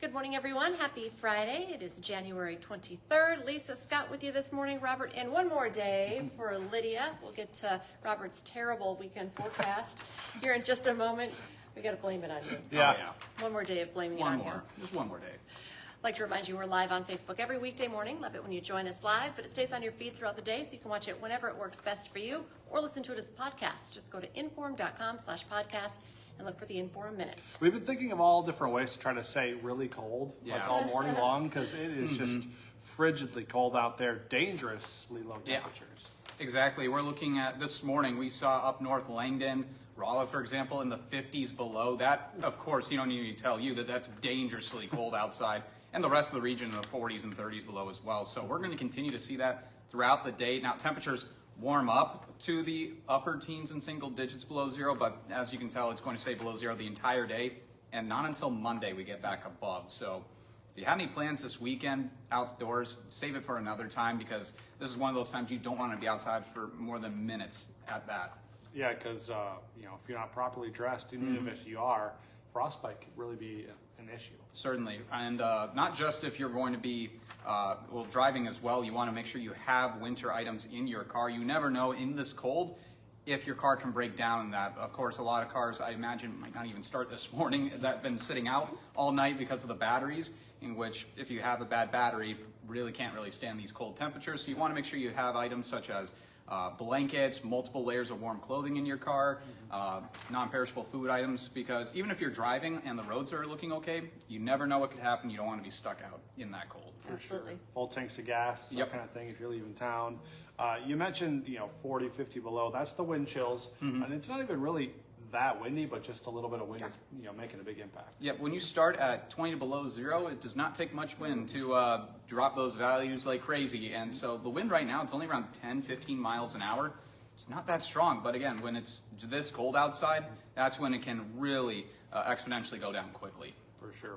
Good morning, everyone. Happy Friday. It is January 23rd. Lisa Scott with you this morning. Robert, and one more day for Lydia. We'll get to Robert's terrible weekend forecast here in just a moment. We got to blame it on you. Yeah. One more day of blaming it on him. Just one more day. I'd like to remind you we're live on Facebook every weekday morning. Love it when you join us live, but it stays on your feed throughout the day, so you can watch it whenever it works best for you, or listen to it as a podcast. Just go to inform.com/podcast and look for the Inform Minute. We've been thinking of all different ways to try to say really cold, like all morning long, because it is just frigidly cold out there, dangerously low temperatures. Exactly. We're looking at this morning, we saw up north Langdon, Rolla, for example, in the 50s below. That, of course, you don't need me to tell you that that's dangerously cold outside, and the rest of the region in the 40s and 30s below as well. So we're going to continue to see that throughout the day. Now, temperatures warm up to the upper teens and single digits below zero, but as you can tell, it's going to stay below zero the entire day, and not until Monday we get back above. So if you have any plans this weekend outdoors, save it for another time, because this is one of those times you don't want to be outside for more than minutes at that. Yeah, because if you're not properly dressed, even if you are, frostbite could really be an issue. Certainly, and not just if you're going to be driving as well. You want to make sure you have winter items in your car. You never know in this cold if your car can break down. And that, of course, a lot of cars, I imagine, might not even start this morning, that have been sitting out all night because of the batteries, in which if you have a bad battery, can't really stand these cold temperatures. So you want to make sure you have items such as blankets, multiple layers of warm clothing in your car, non-perishable food items, because even if you're driving and the roads are looking okay, you never know what could happen. You don't want to be stuck out in that cold. Absolutely. Sure. Full tanks of gas, that kind of thing if you're leaving town. You mentioned 40, 50 below. That's the wind chills, and it's not even really that windy, but just a little bit of wind is making a big impact. Yeah, when you start at 20 below zero, it does not take much wind to drop those values like crazy. And so the wind right now, it's only around 10, 15 miles an hour. It's not that strong, but again, when it's this cold outside, that's when it can really exponentially go down quickly. For sure.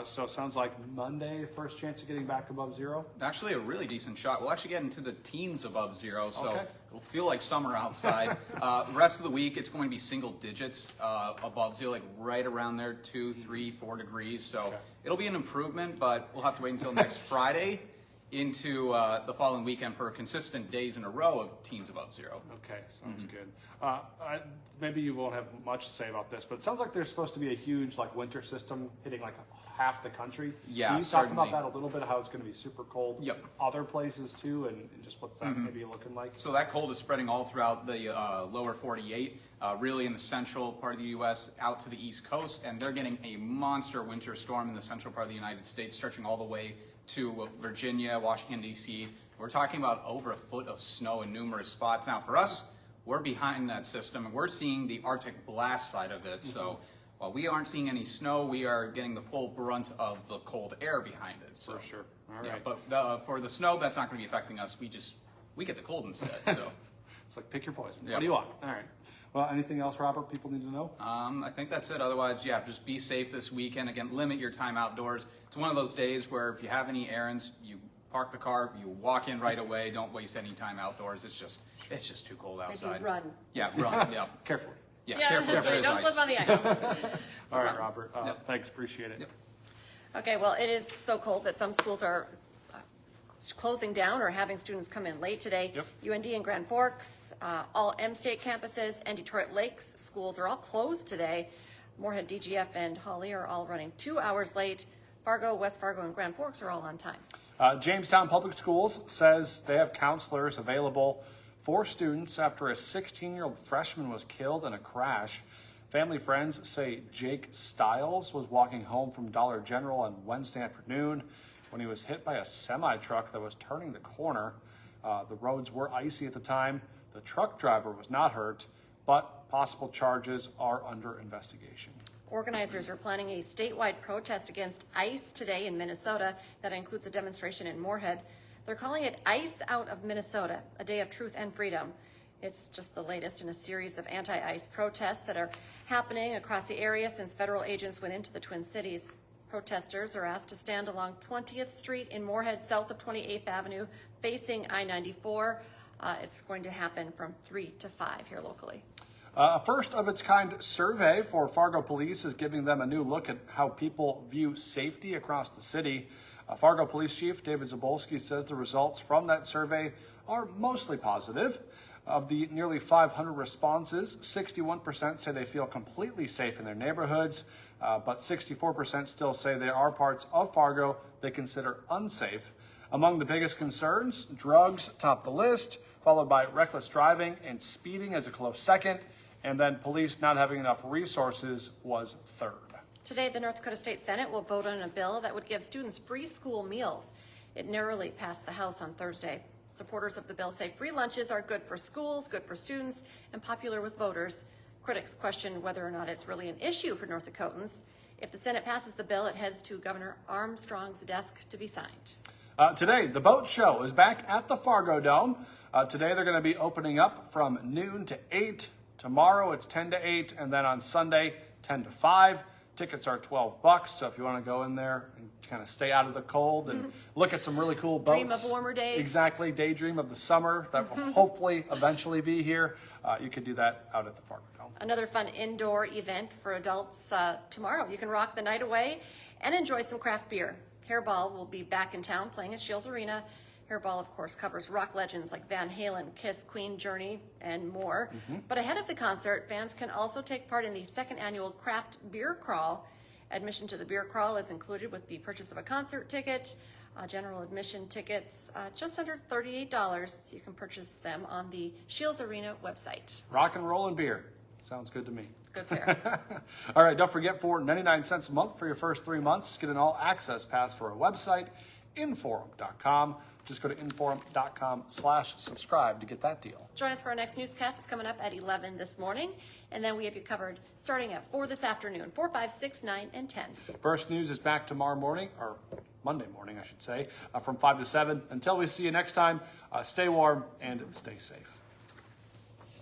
So it sounds like Monday, first chance of getting back above zero? Actually, a really decent shot. We'll actually get into the teens above zero, so okay. It'll feel like summer outside. The rest of the week, it's going to be single digits above zero, like right around there, 2, 3, 4 degrees. So It'll be an improvement, but we'll have to wait until next Friday into the following weekend for consistent days in a row of teens above zero. Okay, sounds good. Maybe you won't have much to say about this, but it sounds like there's supposed to be a huge winter system hitting half the country. Yeah, Can you certainly. talk about that a little bit, how it's going to be super cold? Yep. Other places too, and just what's that maybe looking like? So that cold is spreading all throughout the lower 48, really in the central part of the U.S. out to the East Coast, and they're getting a monster winter storm in the central part of the United States, stretching all the way to Virginia, Washington, D.C. We're talking about over a foot of snow in numerous spots. Now, for us, we're behind that system, and we're seeing the Arctic blast side of it. So while we aren't seeing any snow, we are getting the full brunt of the cold air behind it. So, For sure. All right. yeah, but for the snow, that's not going to be affecting us. We get the cold instead. So It's like pick your poison. Yep. What do you want? All right. Well, anything else, Robert, people need to know? I think that's it. Otherwise, just be safe this weekend. Again, limit your time outdoors. It's one of those days where if you have any errands, you park the car, you walk in right away. Don't waste any time outdoors. It's just too cold outside. Maybe run. Yeah, run. Yeah, Carefully. yeah. Yeah, Careful. that's right. Don't slip on the ice. All right, Robert. Thanks. Appreciate it. Yep. Okay, well, it is so cold that some schools are closing down or having students come in late today. Yep. UND and Grand Forks, all M-State campuses, and Detroit Lakes schools are all closed today. Moorhead, DGF, and Hawley are all running 2 hours late. Fargo, West Fargo, and Grand Forks are all on time. Jamestown Public Schools says they have counselors available for students after a 16-year-old freshman was killed in a crash. Family friends say Jake Stiles was walking home from Dollar General on Wednesday afternoon when he was hit by a semi-truck that was turning the corner. The roads were icy at the time. The truck driver was not hurt, but possible charges are under investigation. Organizers are planning a statewide protest against ICE today in Minnesota. That includes a demonstration in Moorhead. They're calling it ICE Out of Minnesota, a day of truth and freedom. It's just the latest in a series of anti-ICE protests that are happening across the area since federal agents went into the Twin Cities. Protesters are asked to stand along 20th Street in Moorhead, south of 28th Avenue, facing I-94. It's going to happen from 3 to 5 here locally. A first of its kind survey for Fargo police is giving them a new look at how people view safety across the city. Fargo Police Chief David Zabolski says the results from that survey are mostly positive. Of the nearly 500 responses, 61% say they feel completely safe in their neighborhoods, but 64% still say there are parts of Fargo they consider unsafe. Among the biggest concerns, drugs top the list, followed by reckless driving and speeding as a close second, and then police not having enough resources was third. Today, the North Dakota State Senate will vote on a bill that would give students free school meals. It narrowly passed the House on Thursday. Supporters of the bill say free lunches are good for schools, good for students, and popular with voters. Critics question whether or not it's really an issue for North Dakotans. If the Senate passes the bill, it heads to Governor Armstrong's desk to be signed. Today, the boat show is back at the Fargo Dome. Today, they're going to be opening up from noon to 8. Tomorrow, it's 10 to 8, and then on Sunday, 10 to 5. Tickets are $12, so if you want to go in there and kind of stay out of the cold and look at some really cool boats. Dream of warmer days. Exactly, daydream of the summer that will hopefully eventually be here. You could do that out at the Fargo Dome. Another fun indoor event for adults tomorrow. You can rock the night away and enjoy some craft beer. Hairball will be back in town playing at Shields Arena. Hairball, of course, covers rock legends like Van Halen, Kiss, Queen, Journey, and more. But ahead of the concert, fans can also take part in the second annual Craft Beer Crawl. Admission to the beer crawl is included with the purchase of a concert ticket. General admission tickets, just under $38. You can purchase them on the Shields Arena website. Rock and roll and beer. Sounds good to me. Good pair. All right, don't forget, for 99 cents a month for your first 3 months, get an all-access pass for our website, inforum.com. Just go to inforum.com/subscribe to get that deal. Join us for our next newscast. It's coming up at 11 this morning. And then we have you covered starting at 4 this afternoon, 4, 5, 6, 9, and 10. First News is back tomorrow morning, or Monday morning, I should say, from 5 to 7. Until we see you next time, stay warm and stay safe.